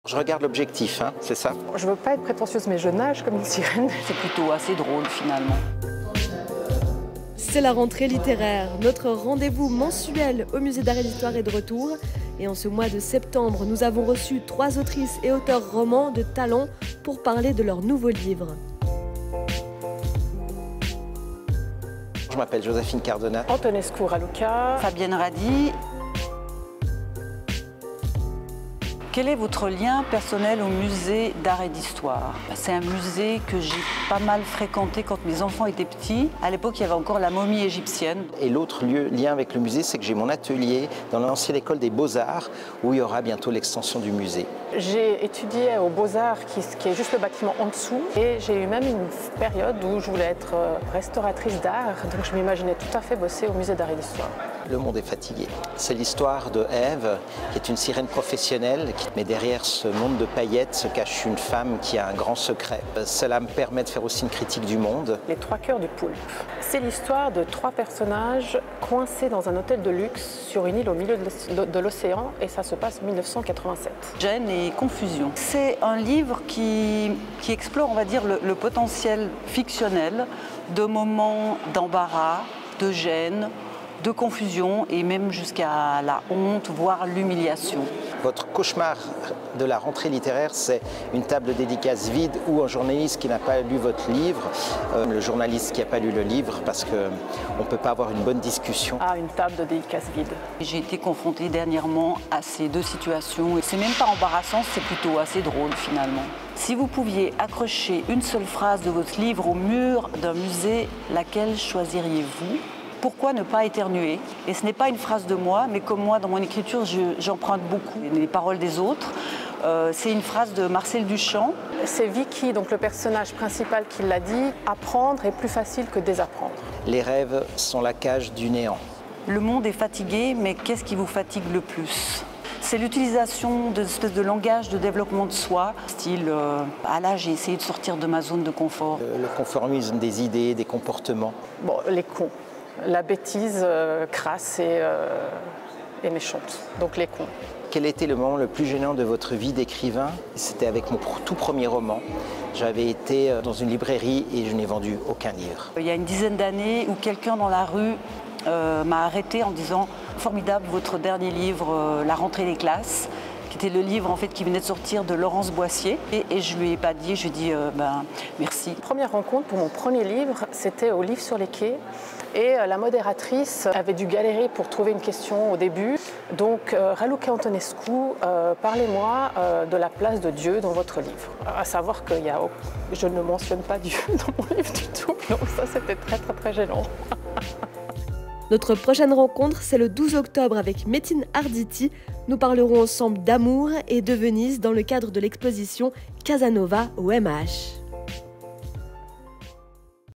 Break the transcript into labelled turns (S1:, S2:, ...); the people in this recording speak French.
S1: Je regarde l'objectif, hein, c'est ça?
S2: Je veux pas être prétentieuse, mais je nage comme une sirène.
S3: C'est plutôt assez drôle finalement.
S4: C'est la rentrée littéraire. Notre rendez-vous mensuel au Musée d'Art et d'Histoire est de retour. Et en ce mois de septembre, nous avons reçu 3 autrices et auteurs romans de talent pour parler de leurs nouveaux livres.
S1: Je m'appelle Joséphine Cardona.
S2: Antonescu Raluca.
S3: Fabienne Radi. Quel est votre lien personnel au musée d'art et d'histoire? C'est un musée que j'ai pas mal fréquenté quand mes enfants étaient petits. À l'époque, il y avait encore la momie égyptienne.
S1: Et l'autre lien avec le musée, c'est que j'ai mon atelier dans l'ancienne école des Beaux-Arts, où il y aura bientôt l'extension du musée.
S2: J'ai étudié aux Beaux-Arts, qui est juste le bâtiment en dessous. Et j'ai eu même une période où je voulais être restauratrice d'art. Donc je m'imaginais tout à fait bosser au musée d'art et d'histoire.
S1: Le monde est fatigué. C'est l'histoire de Ève, qui est une sirène professionnelle, mais derrière ce monde de paillettes se cache une femme qui a un grand secret. Cela me permet de faire aussi une critique du monde.
S2: Les 3 cœurs du poulpe. C'est l'histoire de 3 personnages coincés dans un hôtel de luxe sur une île au milieu de l'océan, et ça se passe en 1987.
S3: Gêne et confusion. C'est un livre qui explore, on va dire, le potentiel fictionnel de moments d'embarras, de gêne, de confusion et même jusqu'à la honte, voire l'humiliation.
S1: Votre cauchemar de la rentrée littéraire, c'est une table de dédicace vide ou un journaliste qui n'a pas lu votre livre, le journaliste qui n'a pas lu le livre, parce qu'on ne peut pas avoir une bonne discussion.
S2: Ah, une table de dédicace vide.
S3: J'ai été confrontée dernièrement à ces 2 situations. C'est même pas embarrassant, c'est plutôt assez drôle finalement. Si vous pouviez accrocher une seule phrase de votre livre au mur d'un musée, laquelle choisiriez-vous ? Pourquoi ne pas éternuer? Et ce n'est pas une phrase de moi, mais comme moi, dans mon écriture, j'emprunte beaucoup les paroles des autres. C'est une phrase de Marcel Duchamp.
S2: C'est Vicky, donc le personnage principal, qui l'a dit. Apprendre est plus facile que désapprendre.
S1: Les rêves sont la cage du néant.
S3: Le monde est fatigué, mais qu'est-ce qui vous fatigue le plus? C'est l'utilisation d'espèces de langage de développement de soi, style ah là j'ai essayé de sortir de ma zone de confort.
S1: Le conformisme des idées, des comportements.
S2: Bon, les cons. La bêtise crasse et méchante, donc les cons.
S1: Quel était le moment le plus gênant de votre vie d'écrivain? C'était avec mon tout premier roman. J'avais été dans une librairie et je n'ai vendu aucun livre.
S3: Il y a une dizaine d'années où quelqu'un dans la rue m'a arrêté en disant « Formidable, votre dernier livre, La rentrée des classes », qui était le livre en fait, qui venait de sortir de Laurence Boissier. Et je ne lui ai pas dit, je lui ai dit merci.
S2: Première rencontre pour mon premier livre, c'était au Livre sur les quais. Et la modératrice avait dû galérer pour trouver une question au début. Donc, Raluca Antonescu, parlez-moi de la place de Dieu dans votre livre. À savoir que je ne mentionne pas Dieu dans mon livre du tout. Donc ça, c'était très, très, très gênant.
S4: Notre prochaine rencontre, c'est le 12 octobre avec Metin Arditi. Nous parlerons ensemble d'amour et de Venise dans le cadre de l'exposition Casanova au MH.